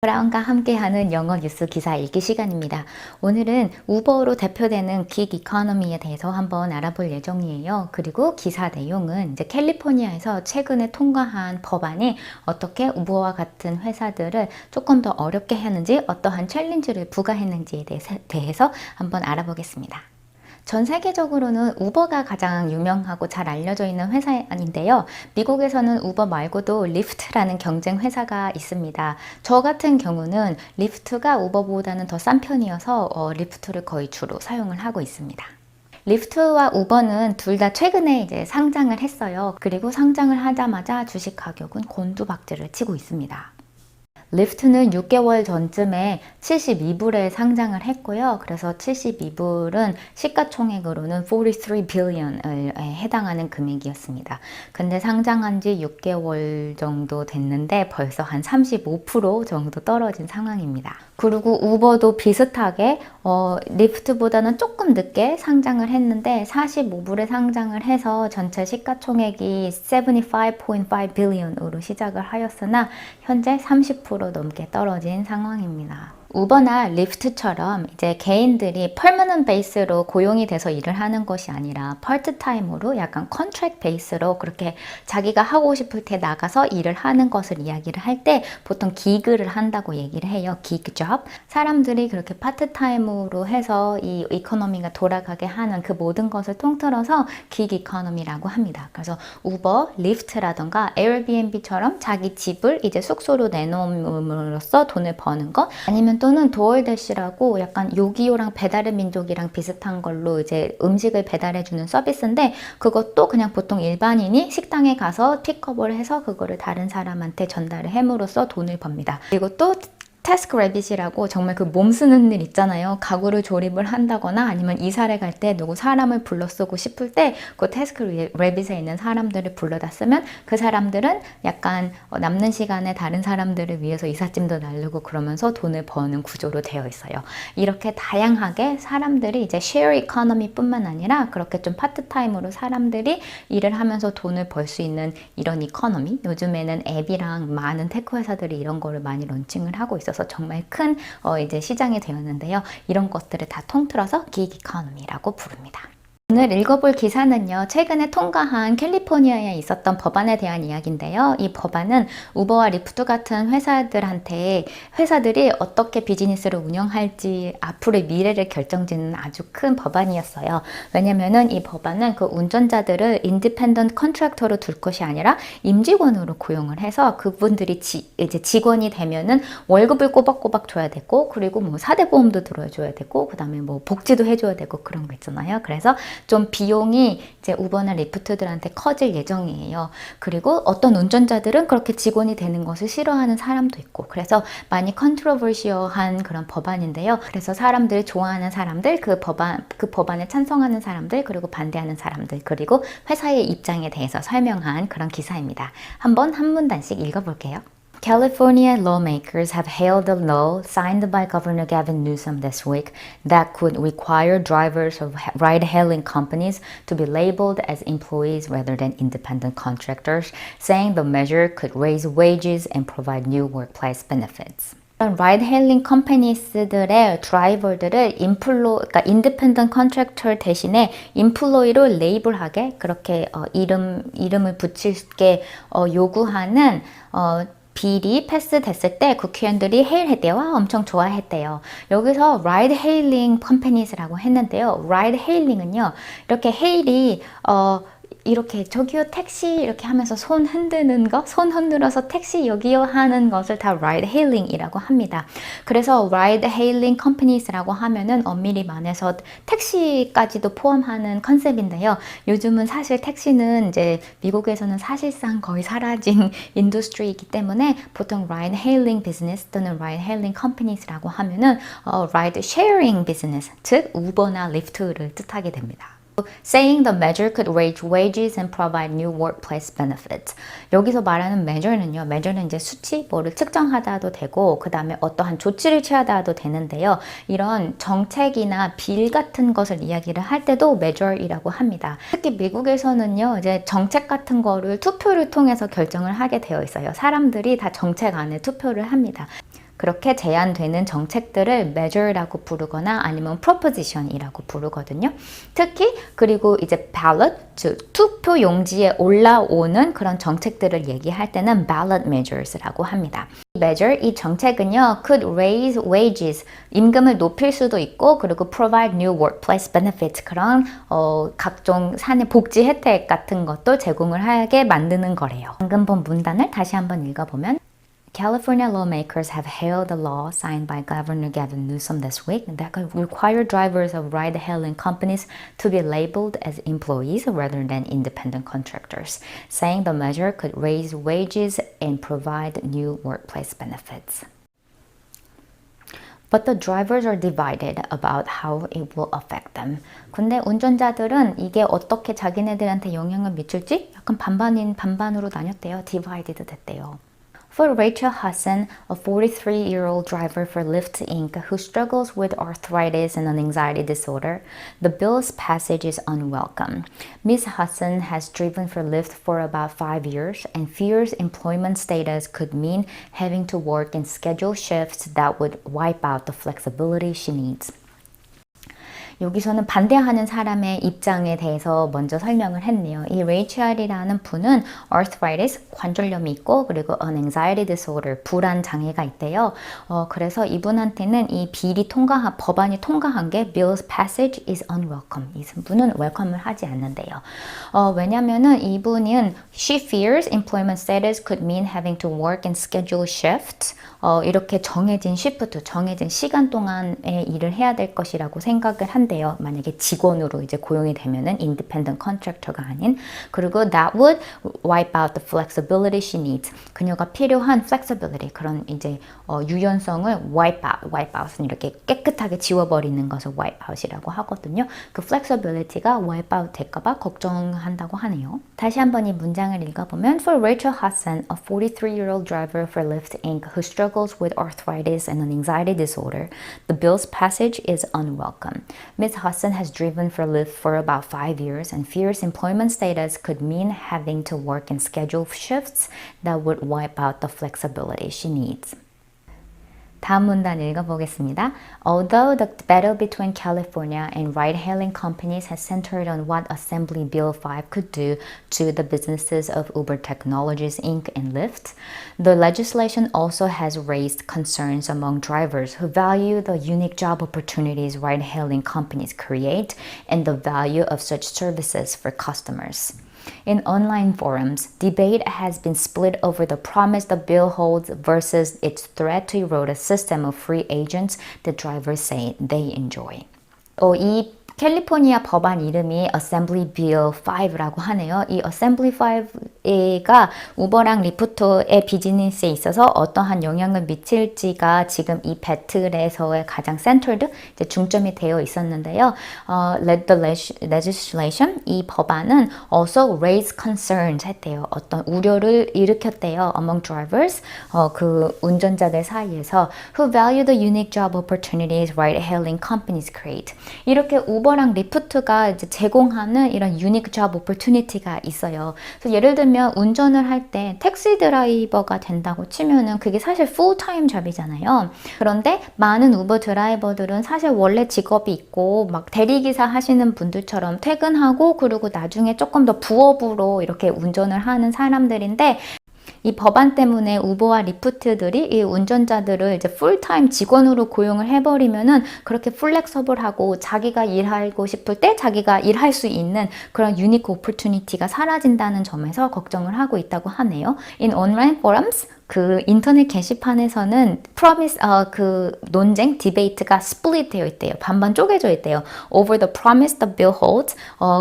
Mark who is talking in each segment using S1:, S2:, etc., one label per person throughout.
S1: 브라운과 함께하는 영어 뉴스 기사 읽기 시간입니다. 오늘은 우버로 대표되는 긱 이코노미에 대해서 한번 알아볼 예정이에요. 그리고 기사 내용은 이제 캘리포니아에서 최근에 통과한 법안이 어떻게 우버와 같은 회사들을 조금 더 어렵게 하는지, 어떠한 챌린지를 부과했는지에 대해서 한번 알아보겠습니다. 전 세계적으로는 우버가 가장 유명하고 잘 알려져 있는 회사인데요. 미국에서는 우버 말고도 리프트라는 경쟁 회사가 있습니다. 저 같은 경우는 리프트가 우버보다는 더 싼 편이어서 리프트를 거의 주로 사용을 하고 있습니다. 리프트와 우버는 둘 다 최근에 이제 상장을 했어요. 그리고 상장을 하자마자 주식 가격은 곤두박질을 치고 있습니다. 리프트는 6개월 전쯤에 72불에 상장을 했고요. 그래서 72불은 시가총액으로는 43 billion에 해당하는 금액이었습니다. 근데 상장한 지 6개월 정도 됐는데 벌써 한 35% 정도 떨어진 상황입니다. 그리고 우버도 비슷하게 리프트보다는 조금 늦게 상장을 했는데 45불에 상장을 해서 전체 시가총액이 75.5 billion으로 시작을 하였으나 현재 30% 넘게 떨어진 상황입니다. 우버나 리프트처럼 이제 개인들이 퍼머넌트 베이스로 고용이 돼서 일을 하는 것이 아니라 파트타임으로 약간 컨트랙트 베이스로 그렇게 자기가 하고 싶을 때 나가서 일을 하는 것을 이야기를 할 때 보통 기그를 한다고 얘기를 해요. 기그 잡. 사람들이 그렇게 파트타임으로 해서 이 이코노미가 돌아가게 하는 그 모든 것을 통틀어서 기그 이코노미라고 합니다. 그래서 우버, 리프트라던가 에어비앤비처럼 자기 집을 이제 숙소로 내놓음으로써 돈을 버는 것, 아니면 또는 도어대시라고 약간 요기요랑 배달의 민족이랑 비슷한 걸로 이제 음식을 배달해주는 서비스인데, 그것도 그냥 보통 일반인이 식당에 가서 픽업을 해서 그거를 다른 사람한테 전달을 함으로써 돈을 법니다. 그리고 또 태스크래빗이라고 정말 그 몸 쓰는 일 있잖아요. 가구를 조립을 한다거나 아니면 이사를 갈 때 누구 사람을 불러 쓰고 싶을 때 그 태스크래빗에 있는 사람들을 불러다 쓰면 그 사람들은 약간 남는 시간에 다른 사람들을 위해서 이삿짐도 나르고 그러면서 돈을 버는 구조로 되어 있어요. 이렇게 다양하게 사람들이 이제 쉐어 이코노미 뿐만 아니라 그렇게 좀 파트타임으로 사람들이 일을 하면서 돈을 벌 수 있는 이런 이코노미, 요즘에는 앱이랑 많은 테크 회사들이 이런 거를 많이 론칭을 하고 있어서 정말 큰 이제 시장이 되었는데요. 이런 것들을 다 통틀어서 기그 이코노미라고 부릅니다. 오늘 읽어볼 기사는요, 최근에 통과한 캘리포니아에 있었던 법안에 대한 이야기인데요. 이 법안은 우버와 리프트 같은 회사들이 어떻게 비즈니스를 운영할지 앞으로의 미래를 결정짓는 아주 큰 법안이었어요. 왜냐면은 이 법안은 그 운전자들을 인디펜던트 컨트랙터로 둘 것이 아니라 임직원으로 고용을 해서 그분들이 이제 직원이 되면은 월급을 꼬박꼬박 줘야 되고, 그리고 뭐 사대보험도 들어줘야 되고, 그 다음에 뭐 복지도 해줘야 되고 그런 거 있잖아요. 그래서 좀 비용이 이제 우버나 리프트들한테 커질 예정이에요. 그리고 어떤 운전자들은 그렇게 직원이 되는 것을 싫어하는 사람도 있고, 그래서 많이 컨트로버시어한 그런 법안인데요. 그래서 사람들 좋아하는 사람들, 그 법안에 찬성하는 사람들, 그리고 반대하는 사람들, 그리고 회사의 입장에 대해서 설명한 그런 기사입니다. 한번 한 문단씩 읽어볼게요. California lawmakers have hailed a law signed by Governor Gavin Newsom this week that could require drivers of ride-hailing companies to be labeled as employees rather than independent contractors, saying the measure could raise wages and provide new workplace benefits. 라이드 헤일링 컴퍼니스들의 드라이버들을 그러니까 인디펜던트 컨트랙터 대신에 인플로이로 레이블하게 그렇게 이름을 붙일게 요구하는 빌이 패스됐을 때 국회의원들이 헤일했대요. 와, 엄청 좋아했대요. 여기서 라이드 헤일링 컴퍼니스라고 했는데요. 라이드 헤일링은요, 이렇게 헤일이 이렇게 저기요 택시 이렇게 하면서 손 흔드는 거, 손 흔들어서 택시 여기요 하는 것을 다 ride hailing이라고 합니다. 그래서 ride hailing companies라고 하면은 엄밀히 말해서 택시까지도 포함하는 컨셉인데요. 요즘은 사실 택시는 이제 미국에서는 사실상 거의 사라진 인더스트리이기 때문에 보통 ride hailing business 또는 ride hailing companies라고 하면은 ride sharing business, 즉 우버나 리프트를 뜻하게 됩니다. Saying the measure could raise wages and provide new workplace benefits. 여기서 말하는 measure는요, measure는 이제 수치, 뭐를 측정하다도 되고, 그 다음에 어떠한 조치를 취하다도 되는데요. 이런 정책이나 빌 같은 것을 이야기를 할 때도 measure이라고 합니다. 특히 미국에서는요, 이제 정책 같은 거를 투표를 통해서 결정을 하게 되어 있어요. 사람들이 다 정책 안에 투표를 합니다. 그렇게 제안되는 정책들을 measure라고 부르거나 아니면 proposition이라고 부르거든요. 특히 그리고 이제 ballot, 즉 투표 용지에 올라오는 그런 정책들을 얘기할 때는 ballot measures라고 합니다. measure, 이 정책은요, could raise wages, 임금을 높일 수도 있고, 그리고 provide new workplace benefits, 그런 각종 사내 복지 혜택 같은 것도 제공을 하게 만드는 거래요. 방금 본 문단을 다시 한번 읽어보면 California lawmakers have hailed the law signed by Governor Gavin Newsom this week that could require drivers of ride-hailing companies to be labeled as employees rather than independent contractors, saying the measure could raise wages and provide new workplace benefits. But the drivers are divided about how it will affect them. 근데 운전자들은 이게 어떻게 자기네들한테 영향을 미칠지 약간 반반인 반반으로 나뉘었대요. divided 됐대요. For Rachel Hudson, a 43-year-old driver for Lyft Inc. who struggles with arthritis and an anxiety disorder, the bill's passage is unwelcome. Ms. Hudson has driven for Lyft for about 5 years and fears employment status could mean having to work in scheduled shifts that would wipe out the flexibility she needs. 여기서는 반대하는 사람의 입장에 대해서 먼저 설명을 했네요. 이 레이첼이라는 분은 arthritis, 관절염이 있고 그리고 an anxiety disorder, 불안 장애가 있대요. 그래서 이분한테는 이 법안이 통과한 게 bill's passage is unwelcome. 이 분은 웰컴을 하지 않는데요. 왜냐면은 이분은 she fears employment status could mean having to work in scheduled shifts. 이렇게 정해진 시프트, 정해진 시간 동안에 일을 해야 될 것이라고 생각을 한대요. 만약에 직원으로 이제 고용이 되면은 independent contractor가 아닌. 그리고 that would wipe out the flexibility she needs. 그녀가 필요한 flexibility, 그런 이제 유연성을 wipe out은 이렇게 깨끗하게 지워버리는 것을 wipe out이라고 하거든요. 그 flexibility가 wipe out 될까봐 걱정한다고 하네요. 다시 한번 이 문장을 읽어보면 For Rachel Hudson, a 43-year-old driver for Lyft Inc. who struggles with arthritis and an anxiety disorder, the bill's passage is unwelcome. Ms. Hudson has driven for Lyft for about 5 years and fears employment status could mean having to work in scheduled shifts that would wipe out the flexibility she needs. 다음 문단 읽어보겠습니다. Although the battle between California and ride-hailing companies has centered on what Assembly Bill 5 could do to the businesses of Uber Technologies Inc. and Lyft, the legislation also has raised concerns among drivers who value the unique job opportunities ride-hailing companies create and the value of such services for customers. In online forums, debate has been split over the promise the bill holds versus its threat to erode a system of free agents that drivers say they enjoy. 이 캘리포니아 법안 이름이 Assembly Bill 5라고 하네요. 이 Assembly 5가 우버랑 리프트의 비즈니스에 있어서 어떠한 영향을 미칠지가 지금 이 배틀에서의 가장 centered, 이제 중점이 되어 있었는데요. The legislation, 이 법안은 also raise concerns 했대요. 어떤 우려를 일으켰대요. Among drivers, 그 운전자들 사이에서 who value the unique job opportunities ride-hailing companies create. 이렇게 우버랑 리프트가 이제 제공하는 이런 유니크 잡 오퍼튜니티가 있어요. 그래서 예를 들면 운전을 할 때 택시 드라이버가 된다고 치면은 그게 사실 풀타임 잡이잖아요. 그런데 많은 우버 드라이버들은 사실 원래 직업이 있고 막 대리기사 하시는 분들처럼 퇴근하고 그리고 나중에 조금 더 부업으로 이렇게 운전을 하는 사람들인데 이 법안 때문에 우버와 리프트들이 이 운전자들을 이제 풀타임 직원으로 고용을 해버리면은 그렇게 플렉서블하고 자기가 일하고 싶을 때 자기가 일할 수 있는 그런 유니크 오퍼튜니티가 사라진다는 점에서 걱정을 하고 있다고 하네요. In online forums, 그 인터넷 게시판에서는 그 논쟁, 디베이트가 스플릿 되어 있대요. 반반 쪼개져 있대요. Over the promise the bill holds,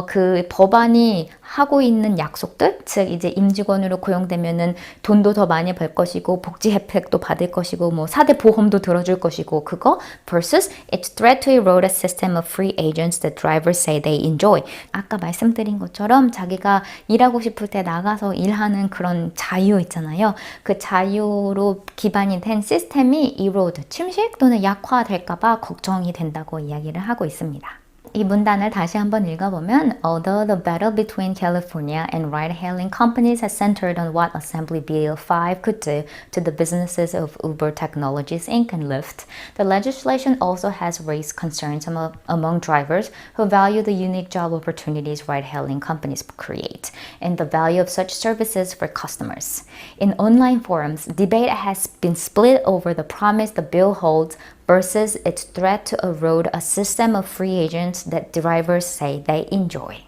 S1: 그 법안이 하고 있는 약속들, 즉 이제 임직원으로 고용되면은 돈도 더 많이 벌 것이고 복지 혜택도 받을 것이고 뭐 4대 보험도 들어줄 것이고 그거 versus its threat to erode a system of free agents that drivers say they enjoy. 아까 말씀드린 것처럼 자기가 일하고 싶을 때 나가서 일하는 그런 자유 있잖아요. 그 자유로 기반이 된 시스템이 erode, 침식 또는 약화될까 봐 걱정이 된다고 이야기를 하고 있습니다. 이 문단을 다시 한번 읽어보면 Although the battle between California and ride-hailing companies has centered on what Assembly Bill 5 could do to the businesses of Uber Technologies Inc. and Lyft, the legislation also has raised concerns among drivers who value the unique job opportunities ride-hailing companies create and the value of such services for customers. In online forums, debate has been split over the promise the bill holds versus its threat to erode a system of free agents that drivers say they enjoy.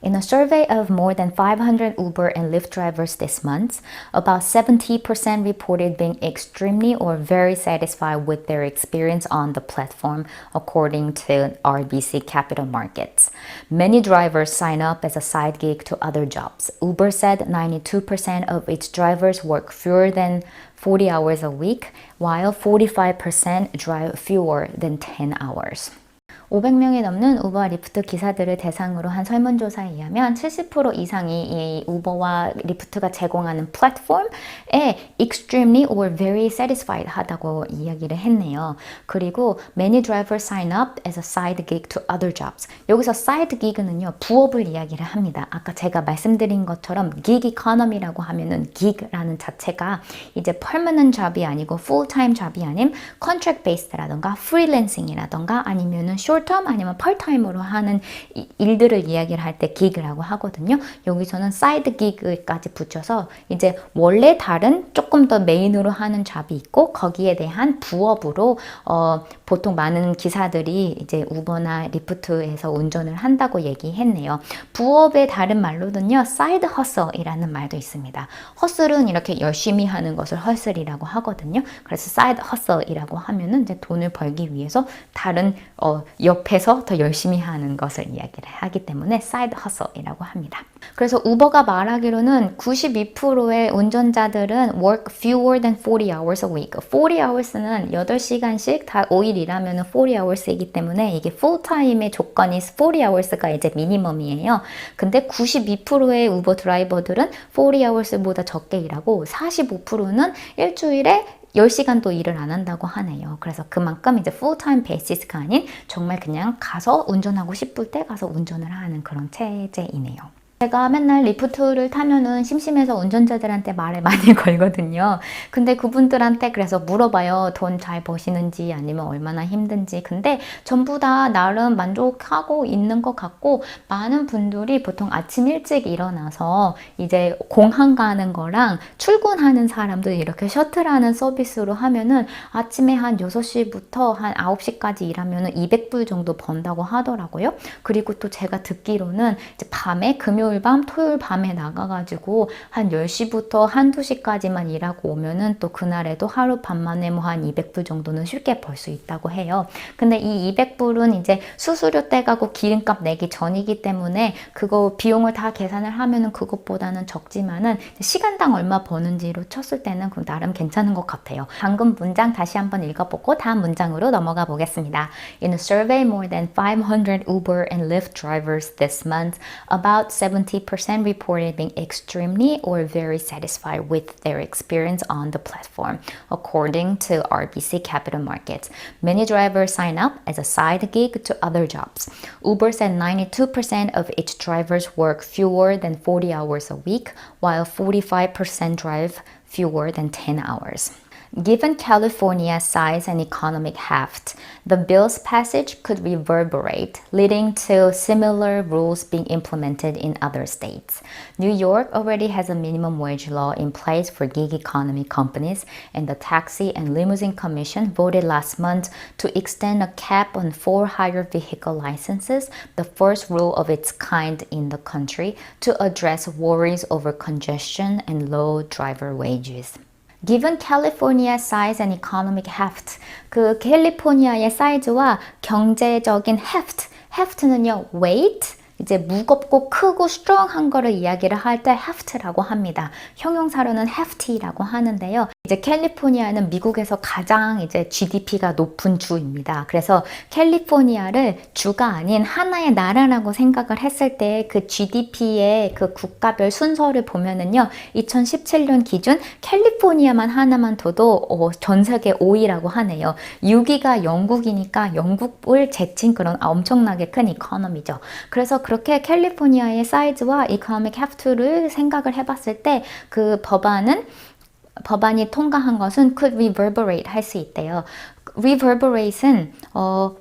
S1: In a survey of more than 500 Uber and Lyft drivers this month, about 70% reported being extremely or very satisfied with their experience on the platform, according to RBC Capital Markets. Many drivers sign up as a side gig to other jobs. Uber said 92% of its drivers work fewer than 40 hours a week, while 45% drive fewer than 10 hours. 500명이 넘는 우버 리프트 기사들을 대상으로 한 설문조사에 의하면 70% 이상이 이 우버와 리프트가 제공하는 플랫폼에 extremely or very satisfied 하다고 이야기를 했네요. 그리고 many drivers sign up as a side gig to other jobs. 여기서 side gig는요, 부업을 이야기를 합니다. 아까 제가 말씀드린 것처럼 gig economy라고 하면은 gig라는 자체가 이제 permanent job이 아니고 full-time job이 아닌 contract based라던가 freelancing이라던가 아니면은 short term 아니면 part-time으로 하는 일들을 이야기를 할 때 gig라고 하거든요. 여기서는 side gig까지 붙여서 이제 원래 다른 조금 더 메인으로 하는 잡이 있고 거기에 대한 부업으로 보통 많은 기사들이 이제 우버나 리프트에서 운전을 한다고 얘기했네요. 부업의 다른 말로는요, side hustle이라는 말도 있습니다. hustle은 이렇게 열심히 하는 것을 hustle이라고 하거든요. 그래서 side hustle이라고 하면은 이제 돈을 벌기 위해서 다른 옆에서 더 열심히 하는 것을 이야기를 하기 때문에 side hustle이라고 합니다. 그래서 우버가 말하기로는 92%의 운전자들은 work fewer than 40 hours a week. 40 hours는 8시간씩 다 5일 일하면 40 hours이기 때문에 이게 full-time의 조건이 40 hours가 이제 미니멈이에요. 근데 92%의 우버 드라이버들은 40 hours보다 적게 일하고 45%는 일주일에 10시간도 일을 안 한다고 하네요. 그래서 그만큼 이제 full-time basis가 아닌 정말 그냥 가서 운전하고 싶을 때 가서 운전을 하는 그런 체제이네요. 제가 맨날 리프트를 타면은 심심해서 운전자들한테 말을 많이 걸거든요. 근데 그분들한테 그래서 물어봐요. 돈 잘 버시는지 아니면 얼마나 힘든지. 근데 전부 다 나름 만족하고 있는 것 같고 많은 분들이 보통 아침 일찍 일어나서 이제 공항 가는 거랑 출근하는 사람들 이렇게 셔틀하는 서비스로 하면은 아침에 한 6시부터 한 9시까지 일하면은 200불 정도 번다고 하더라고요. 그리고 또 제가 듣기로는 이제 밤에 금요일 밤, 토요일 밤에 나가가지고 한 10시부터 한두 시까지만 일하고 오면은 또 그날에도 하루 밤 만에 뭐 한 200불 정도는 쉽게 벌 수 있다고 해요. 근데 이 200불은 이제 수수료 떼가고 기름값 내기 전이기 때문에 그거 비용을 다 계산을 하면은 그것보다는 적지만은 시간당 얼마 버는지로 쳤을 때는 그 나름 괜찮은 것 같아요. 방금 문장 다시 한번 읽어보고 다음 문장으로 넘어가 보겠습니다. In a survey more than 500 Uber and Lyft drivers this month, about 70% reported being extremely or very satisfied with their experience on the platform, according to RBC Capital Markets. Many drivers sign up as a side gig to other jobs. Uber said 92% of its drivers work fewer than 40 hours a week, while 45% drive fewer than 10 hours. Given California's size and economic heft, the bill's passage could reverberate, leading to similar rules being implemented in other states. New York already has a minimum wage law in place for gig economy companies, and the Taxi and Limousine Commission voted last month to extend a cap on for-hire vehicle licenses, the first rule of its kind in the country, to address worries over congestion and low driver wages. Given California's size and economic heft, 그 캘리포니아의 사이즈와 경제적인 heft는요, weight, 이제 무겁고 크고 strong한 거를 이야기를 할 때 heft라고 합니다. 형용사로는 hefty라고 하는데요. 이제 이제 캘리포니아는 미국에서 가장 이제 GDP가 높은 주입니다. 그래서 캘리포니아를 주가 아닌 하나의 나라라고 생각을 했을 때 그 GDP의 그 국가별 순서를 보면은요, 2017년 기준 캘리포니아만 하나만 둬도 전 세계 5위라고 하네요. 6위가 영국이니까 영국을 제친 그런 엄청나게 큰 이코노미죠. 그래서 그렇게 캘리포니아의 사이즈와 이코노믹 해프트를 생각을 해봤을 때 그 법안이 통과한 것은 could reverberate 할 수 있대요. reverberate은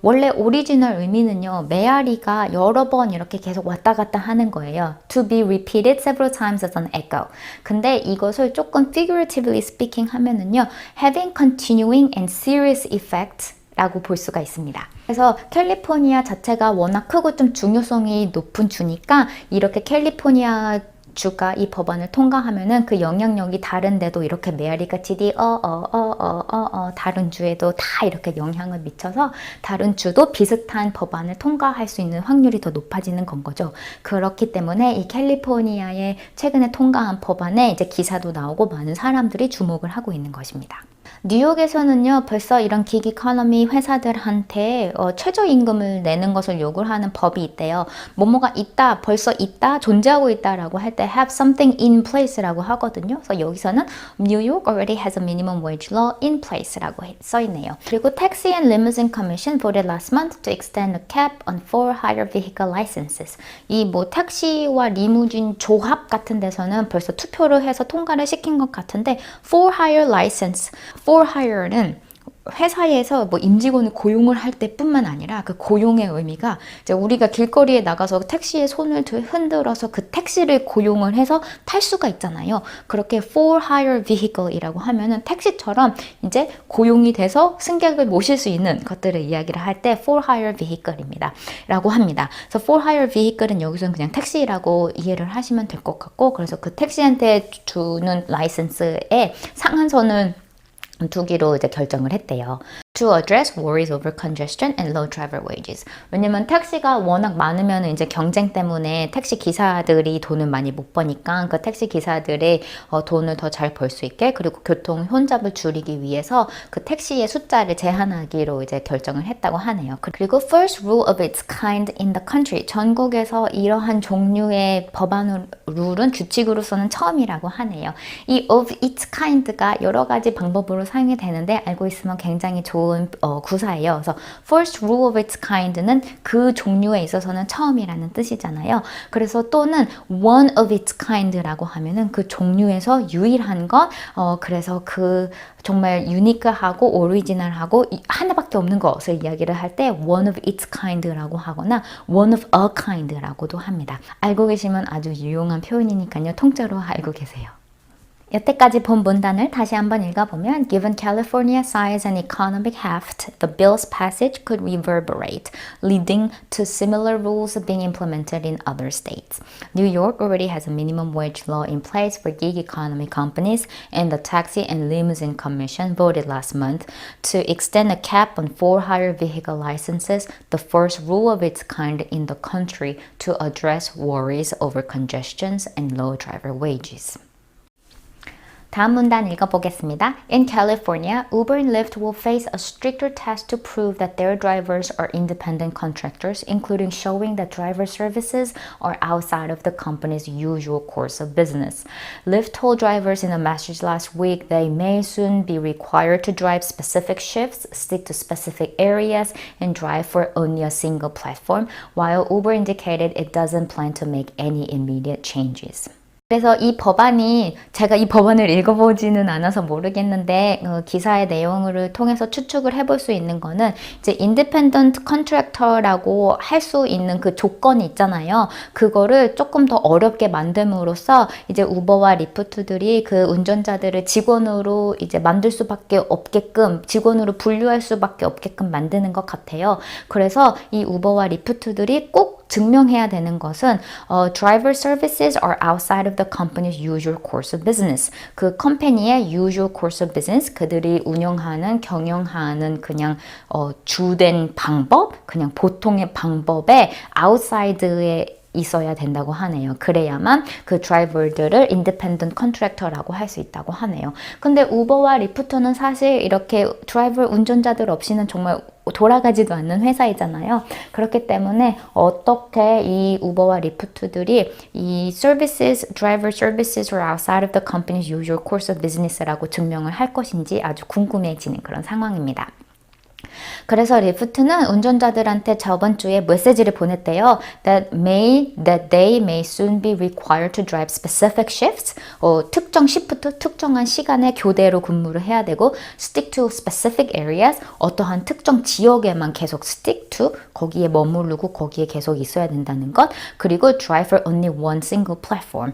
S1: 원래 오리지널 의미는요, 메아리가 여러 번 이렇게 계속 왔다 갔다 하는 거예요. to be repeated several times as an echo. 근데 이것을 조금 figuratively speaking 하면은요, having continuing and serious effects 라고 볼 수가 있습니다. 그래서 캘리포니아 자체가 워낙 크고 좀 중요성이 높은 주니까 이렇게 캘리포니아 주가 이 법안을 통과하면은 그 영향력이 다른 데도 이렇게 메아리같이 다른 주에도 다 이렇게 영향을 미쳐서 다른 주도 비슷한 법안을 통과할 수 있는 확률이 더 높아지는 건 거죠. 그렇기 때문에 이 캘리포니아의 최근에 통과한 법안에 이제 기사도 나오고 많은 사람들이 주목을 하고 있는 것입니다. 뉴욕에서는요, 벌써 이런 긱 이코노미 회사들한테 최저임금을 내는 것을 요구하는 법이 있대요. 뭐뭐가 있다, 벌써 있다, 존재하고 있다라고 할 때 have something in place라고 하거든요. 그래서 여기서는 New York already has a minimum wage law in place라고 써있네요. 그리고 Taxi and Limousine Commission voted last month to extend the cap on for-hire vehicle licenses. 이 뭐 택시와 리무진 조합 같은 데서는 벌써 투표를 해서 통과를 시킨 것 같은데 for-hire license, for-hire는 회사에서 뭐 임직원을 고용을 할 때뿐만 아니라 그 고용의 의미가 이제 우리가 길거리에 나가서 택시에 손을 흔들어서 그 택시를 고용을 해서 탈 수가 있잖아요. 그렇게 for hire vehicle이라고 하면은 택시처럼 이제 고용이 돼서 승객을 모실 수 있는 것들을 이야기를 할 때 for hire vehicle입니다. 라고 합니다. 그래서 for hire vehicle은 여기서는 그냥 택시라고 이해를 하시면 될 것 같고, 그래서 그 택시한테 주는 라이센스의 상한선을 두기로 이제 결정을 했대요. To address worries over congestion and low driver wages. 왜냐면 택시가 워낙 많으면 이제 경쟁 때문에 택시 기사들이 돈을 많이 못 버니까 그 택시 기사들의 돈을 더 잘 벌 수 있게, 그리고 교통 혼잡을 줄이기 위해서 그 택시의 숫자를 제한하기로 이제 결정을 했다고 하네요. 그리고 first rule of its kind in the country. 전국에서 이러한 종류의 법안 룰은 규칙으로서는 처음이라고 하네요. 이 of its kind가 여러 가지 방법으로 사용이 되는데 알고 있으면 굉장히 좋은 구사예요. 그래서 first rule of its kind는 그 종류에 있어서는 처음이라는 뜻이잖아요. 그래서 또는 one of its kind라고 하면은 그 종류에서 유일한 것, 그래서 그 정말 유니크하고 오리지널하고 하나밖에 없는 것을 이야기를 할 때 one of its kind라고 하거나 one of a kind라고도 합니다. 알고 계시면 아주 유용한 표현이니까요. 통째로 알고 계세요. 여태까지 본 문단을 다시 한번 읽어보면 Given California's size and economic heft, the bill's passage could reverberate, leading to similar rules being implemented in other states. New York already has a minimum wage law in place for gig economy companies, and the Taxi and Limousine Commission voted last month to extend a cap on for-hire vehicle licenses, the first rule of its kind in the country to address worries over congestions and low driver wages. 다음 문단 읽어보겠습니다. In California, Uber and Lyft will face a stricter test to prove that their drivers are independent contractors, including showing that driver services are outside of the company's usual course of business. Lyft told drivers in a message last week they may soon be required to drive specific shifts, stick to specific areas, and drive for only a single platform, while Uber indicated it doesn't plan to make any immediate changes. 그래서 이 법안이, 제가 이 법안을 읽어보지는 않아서 모르겠는데 기사의 내용을 통해서 추측을 해볼 수 있는 거는 이제 인디펜던트 컨트랙터라고 할 수 있는 그 조건이 있잖아요. 그거를 조금 더 어렵게 만듦으로써 이제 우버와 리프트들이 그 운전자들을 직원으로 이제 만들 수밖에 없게끔, 직원으로 분류할 수밖에 없게끔 만드는 것 같아요. 그래서 이 우버와 리프트들이 꼭 증명해야 되는 것은 driver services are outside of the company's usual course of business. 그 컴퍼니의 usual course of business, 그들이 운영하는, 경영하는 그냥 주된 방법, 그냥 보통의 방법에 outside에 있어야 된다고 하네요. 그래야만 그 드라이버들을 인디펜던트 컨트랙터라고 할 수 있다고 하네요. 근데 우버와 리프트는 사실 이렇게 드라이버 운전자들 없이는 정말 돌아가지도 않는 회사이잖아요. 그렇기 때문에 어떻게 이 우버와 리프트들이 이 services, driver services are outside of the company's usual course of business라고 증명을 할 것인지 아주 궁금해지는 그런 상황입니다. 그래서 리프트는 운전자들한테 저번 주에 메시지를 보냈대요. That they may soon be required to drive specific shifts. 특정 시프트, 특정한 시간에 교대로 근무를 해야 되고 stick to specific areas. 어떠한 특정 지역에만 계속 stick to, 거기에 머무르고 거기에 계속 있어야 된다는 것. 그리고 drive for only one single platform.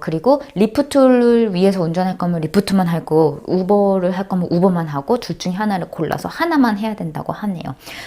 S1: 그리고 리프트를 위해서 운전할 거면 리프트만 하고 우버를 할 거면 우버만 하고 둘 중에 하나를 골라서 하나만 해야 된다고 하네요.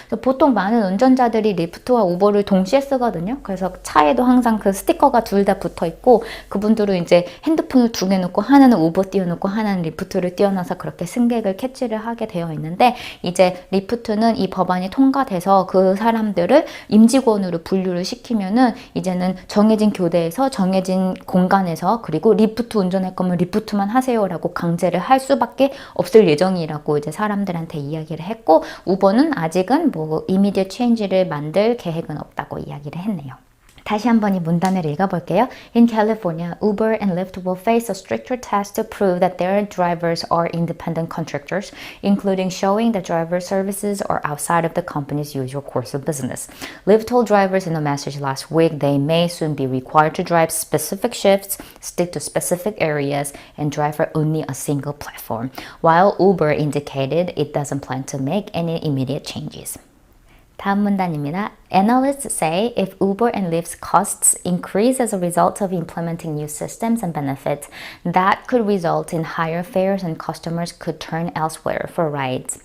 S1: 그래서 보통 많은 운전자들이 리프트와 우버를 동시에 쓰거든요. 그래서 차에도 항상 그 스티커가 둘 다 붙어 있고 그분들은 이제 핸드폰을 두 개 놓고 하나는 우버 띄워놓고 하나는 리프트를 띄워놔서 그렇게 승객을 캐치를 하게 되어 있는데 이제 리프트는 이 법안이 통과돼서 그 사람들을 임직원으로 분류를 시키면은 이제는 정해진 교대에서 정해진 공간에서 그리고 리프트 운전할 거면 리프트만 하세요라고 강제를 할 수밖에 없을 예정이라고 이제 사람들한테 이야기를 했고 우버는 아직은 뭐 immediate change를 만들 계획은 없다고 이야기를 했네요. 다시 한번 이 문단을 읽어볼게요. In California, Uber and Lyft will face a stricter test to prove that their drivers are independent contractors, including showing that driver services are outside of the company's usual course of business. Lyft told drivers in a message last week they may soon be required to drive specific shifts, stick to specific areas, and drive for only a single platform, while Uber indicated it doesn't plan to make any immediate changes. 다음 문단입니다. Analysts say if Uber and Lyft's costs increase as a result of implementing new systems and benefits, that could result in higher fares and customers could turn elsewhere for rides.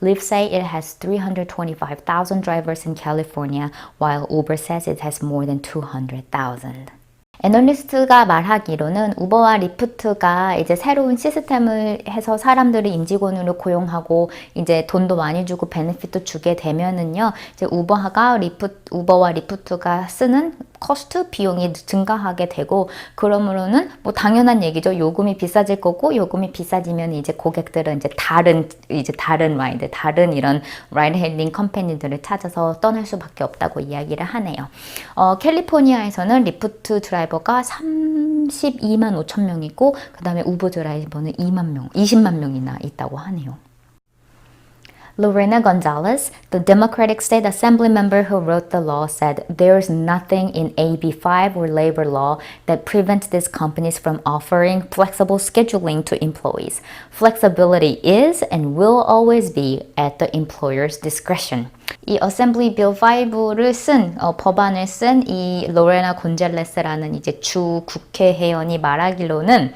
S1: Lyft say it has 325,000 drivers in California, while Uber says it has more than 200,000. 애널리스트가 말하기로는 우버와 리프트가 이제 새로운 시스템을 해서 사람들을 임직원으로 고용하고 이제 돈도 많이 주고 베네핏도 주게 되면은요, 이제 우버와 리프트가 쓰는 커스트 비용이 증가하게 되고 그러므로는 뭐 당연한 얘기죠. 요금이 비싸질 거고 요금이 비싸지면 이제 고객들은 이제 다른 라이드, 다른 이런 라이드 헤일링 컴퍼니들을 찾아서 떠날 수밖에 없다고 이야기를 하네요. 캘리포니아에서는 리프트 드라이버가 32만 5천 명이고 그다음에 우버 드라이버는 20만 명이나 있다고 하네요. Lorena Gonzalez, the Democratic State Assembly member who wrote the law, said there's nothing in AB5 or labor law that prevents these companies from offering flexible scheduling to employees. Flexibility is and will always be at the employer's discretion. 이 Assembly Bill 5를 법안을 쓴 이 로레나 곤잘레스라는 이제 주 국회의원이 말하기로는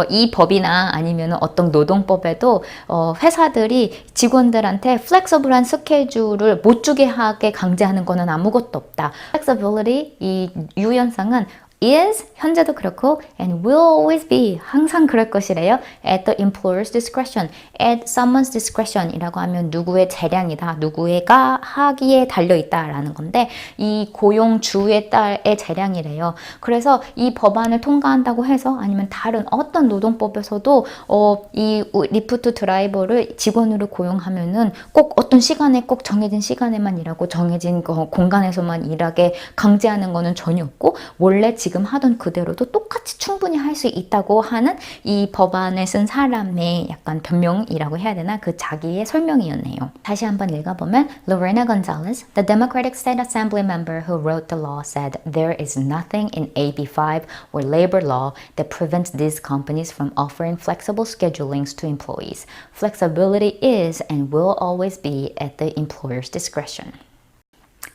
S1: 이 법이나 아니면 어떤 노동법에도 회사들이 직원들한테 플렉서블한 스케줄을 못 주게 하게 강제하는 거는 아무것도 없다. Flexibility, 이 유연성은 is, 현재도 그렇고 and will always be, 항상 그럴 것이래요. At the employer's discretion, at someone's discretion 이라고 하면 누구의 재량이다, 누구가 하기에 달려있다라는 건데 이 고용주에 따의 재량이래요. 그래서 이 법안을 통과한다고 해서 아니면 다른 어떤 노동법에서도 이 리프트 드라이버를 직원으로 고용하면은 꼭 어떤 시간에 꼭 정해진 시간에만 일하고 정해진 공간에서만 일하게 강제하는 거는 전혀 없고 원래 지금 하던 그대로도 똑같이 충분히 할 수 있다고 하는 이 법안을 쓴 사람의 약간 변명이라고 해야 되나? 그 자기의 설명이었네요. 다시 한번 읽어보면 Lorena Gonzalez, the Democratic State Assembly member who wrote the law, said there is nothing in AB5 or labor law that prevents these companies from offering flexible schedulings to employees. Flexibility is and will always be at the employer's discretion.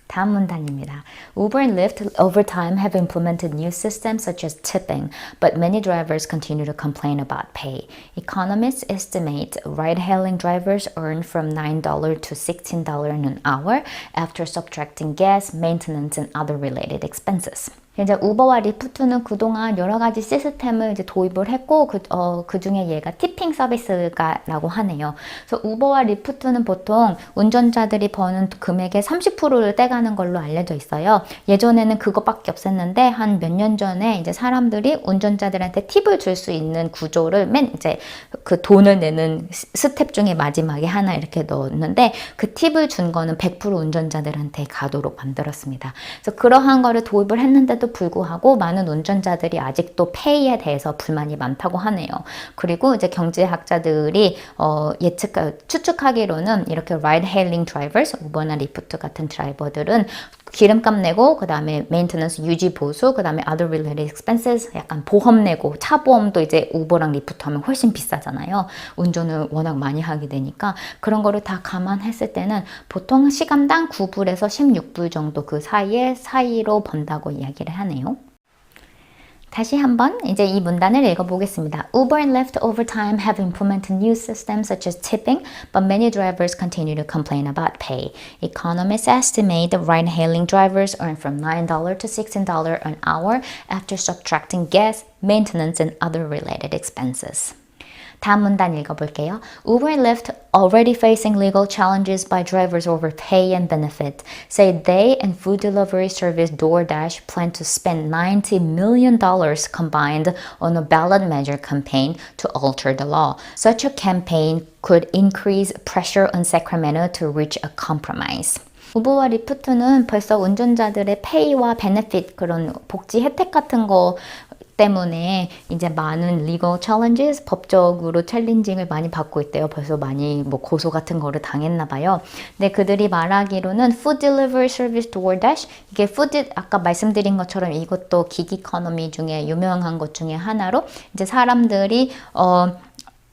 S1: 다음 문단입니다. Uber and Lyft over time have implemented new systems such as tipping, but many drivers continue to complain about pay. Economists estimate ride-hailing drivers earn from $9 to $16 an hour after subtracting gas, maintenance, and other related expenses. 이제 우버와 리프트는 그동안 여러 가지 시스템을 이제 도입을 했고 그 중에 얘가 티핑 서비스가라고 하네요. 그래서 우버와 리프트는 보통 운전자들이 버는 금액의 30%를 떼가는 걸로 알려져 있어요. 예전에는 그거밖에 없었는데 한 몇 년 전에 이제 사람들이 운전자들한테 팁을 줄 수 있는 구조를 이제 그 돈을 내는 스텝 중에 마지막에 하나 이렇게 넣었는데 그 팁을 준 거는 100% 운전자들한테 가도록 만들었습니다. 그래서 그러한 거를 도입을 했는데도 불구하고 많은 운전자들이 아직도 페이에 대해서 불만이 많다고 하네요. 그리고 이제 경제학자들이 추측하기로는 이렇게 ride hailing drivers, 우버나 리프트 같은 드라이버들은 기름값 내고 그 다음에 메인테넌스 유지 보수 그 다음에 other related expenses 약간 보험 내고 차 보험도 이제 우버랑 리프트 하면 훨씬 비싸잖아요. 운전을 워낙 많이 하게 되니까 그런 거를 다 감안했을 때는 보통 시간당 9불에서 16불 정도 그 사이로 번다고 이야기를 하네요. 다시 한번 이제 이 문단을 읽어보겠습니다. Uber and Lyft over time have implemented new systems such as tipping, but many drivers continue to complain about pay. Economists estimate that ride-hailing drivers earn from $9 to $16 an hour after subtracting gas, maintenance, and other related expenses. 다음 문단 읽어볼게요. Uber and Lyft, already facing legal challenges by drivers over pay and benefit, say they and food delivery service DoorDash plan to spend $90 million combined on a ballot measure campaign to alter the law. Such a campaign could increase pressure on Sacramento to reach a compromise. 우버와 리프트는 벌써 운전자들의 페이와 베네핏 그런 복지 혜택 같은 거 때문에 이제 많은 legal challenges, 법적으로 챌린징을 많이 받고 있대요. 벌써 많이 뭐 고소 같은 거를 당했나 봐요. 근데 그들이 말하기로는 food delivery service DoorDash, 이게 푸드 아까 말씀드린 것처럼 이것도 기기 이코노미 중에 유명한 것 중에 하나로 이제 사람들이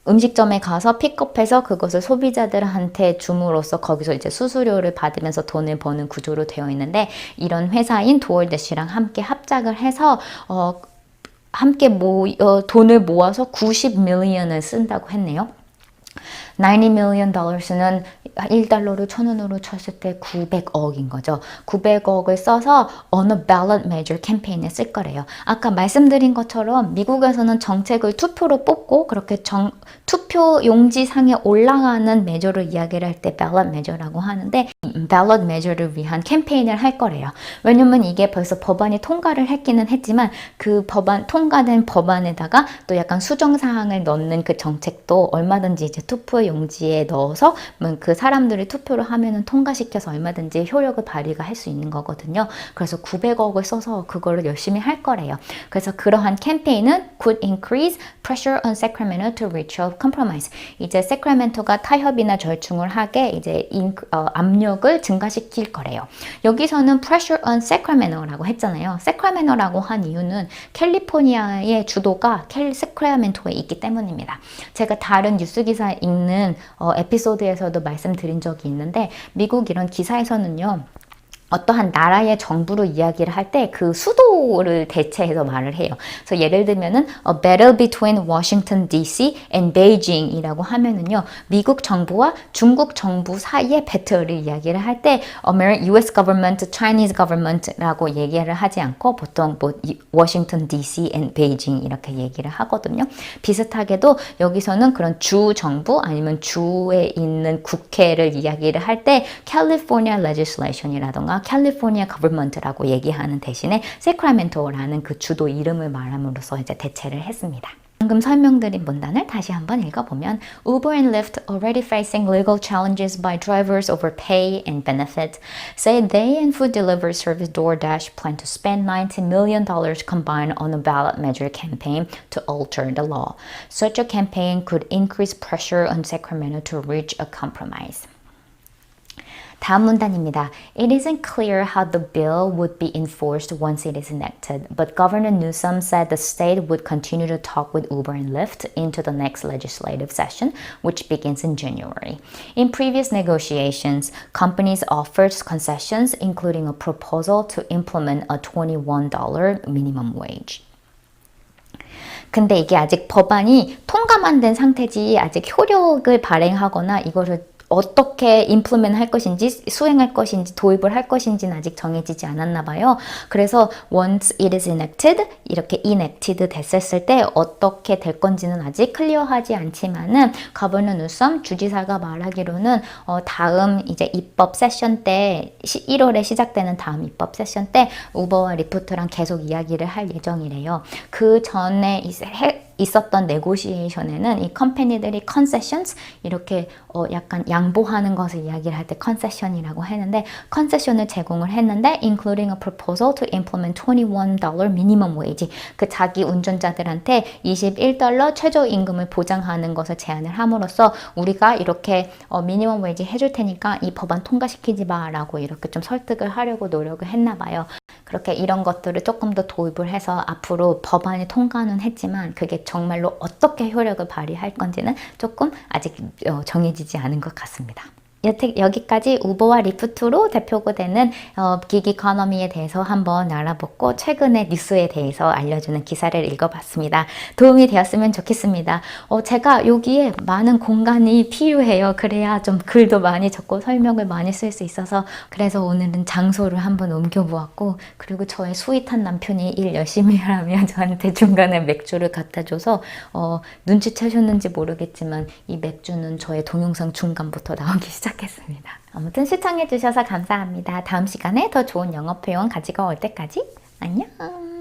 S1: 음식점에 가서 픽업해서 그것을 소비자들한테 줌으로써 거기서 이제 수수료를 받으면서 돈을 버는 구조로 되어 있는데 이런 회사인 도어대시랑 함께 합작을 해서 함께 돈을 모아서 90 million을 쓴다고 했네요. 90 million dollars는 1달러를 1,000원으로 쳤을 때 900억인 거죠. 900억을 써서 어느 ballot measure 캠페인에 쓸 거래요. 아까 말씀드린 것처럼 미국에서는 정책을 투표로 뽑고 그렇게 투표 용지상에 올라가는 메저를 이야기를 할 때 ballot measure라고 하는데 ballot measure를 위한 캠페인을 할 거래요. 왜냐면 이게 벌써 법안이 통과를 했기는 했지만 그 통과된 법안에다가 또 약간 수정사항을 넣는 그 정책도 얼마든지 이제 투표 용지에 넣어서 그 사람들이 투표를 하면은 통과시켜서 얼마든지 효력을 발휘가 할 수 있는 거거든요. 그래서 900억을 써서 그거를 열심히 할 거래요. 그래서 그러한 캠페인은 could increase pressure on Sacramento to reach a compromise. 이제 세크라멘토가 타협이나 절충을 하게 이제 압력을 증가시킬 거래요. 여기서는 pressure on Sacramento라고 했잖아요. 세크라멘토라고 한 이유는 캘리포니아의 주도가 세크라멘토에 있기 때문입니다. 제가 다른 뉴스 기사 읽는 에피소드에서도 말씀드린 적이 있는데 미국 이런 기사에서는요. 어떠한 나라의 정부를 이야기를 할 때 그 수도를 대체해서 말을 해요. 그래서 예를 들면은 a battle between Washington D.C. and Beijing이라고 하면은요. 미국 정부와 중국 정부 사이의 배틀을 이야기를 할 때 US government, Chinese government라고 얘기를 하지 않고 보통 Washington D.C. and Beijing 이렇게 얘기를 하거든요. 비슷하게도 여기서는 그런 주 정부 아니면 주에 있는 국회를 이야기를 할 때 California legislation이라던가 캘리포니아 거버먼트라고 얘기하는 대신에 세크라멘토라는 그 주도 이름을 말함으로써 이제 대체를 했습니다. 방금 설명드린 문단을 다시 한번 읽어보면 Uber and Lyft, already facing legal challenges by drivers over pay and benefit, say they and food delivery service DoorDash plan to spend $90 million combined on a ballot measure campaign to alter the law. Such a campaign could increase pressure on Sacramento to reach a compromise. 다음 문단입니다. It isn't clear how the bill would be enforced once it is enacted, but Governor Newsom said the state would continue to talk with Uber and Lyft into the next legislative session, which begins in January. In previous negotiations, companies offered concessions, including a proposal to implement a $21 minimum wage. 근데 이게 아직 법안이 통과만 된 상태지 아직 효력을 발행하거나 이거를 어떻게 implement 할 것인지, 수행할 것인지, 도입을 할 것인지는 아직 정해지지 않았나 봐요. 그래서 once it is enacted, 이렇게 enacted 됐었을 때 어떻게 될 건지는 아직 클리어하지 않지만은 Governor Newsom 주지사가 말하기로는 다음 이제 입법 세션 때 1월에 시작되는 다음 입법 세션 때 우버와 리프트랑 계속 이야기를 할 예정이래요. 그 전에 있었던 네고시에이션에는 이 컴퍼니들이 concessions 이렇게 약간 양보하는 것을 이야기를 할 때 concession이라고 했는데 concession을 제공을 했는데 including a proposal to implement $21 minimum wage 그 자기 운전자들한테 $21 최저임금을 보장하는 것을 제안을 함으로써 우리가 이렇게 미니멈 웨이지 해줄 테니까 이 법안 통과시키지 마라고 이렇게 좀 설득을 하려고 노력을 했나 봐요. 그렇게 이런 것들을 조금 더 도입을 해서 앞으로 법안이 통과는 했지만 그게 정말로 어떻게 효력을 발휘할 건지는 조금 아직 정해지지 않은 것 같습니다. 여기까지 우버와 리프트로 대표가 되는 긱 이코노미에 대해서 한번 알아보고 최근의 뉴스에 대해서 알려주는 기사를 읽어봤습니다. 도움이 되었으면 좋겠습니다. 제가 여기에 많은 공간이 필요해요. 그래야 좀 글도 많이 적고 설명을 많이 쓸 수 있어서 그래서 오늘은 장소를 한번 옮겨보았고 그리고 저의 스윗한 남편이 일 열심히 하라며 저한테 중간에 맥주를 갖다 줘서 눈치채셨는지 모르겠지만 이 맥주는 저의 동영상 중간부터 나오기 시작했습니다. 아무튼 시청해주셔서 감사합니다. 다음 시간에 더 좋은 영어 표현 가지고 올 때까지 안녕!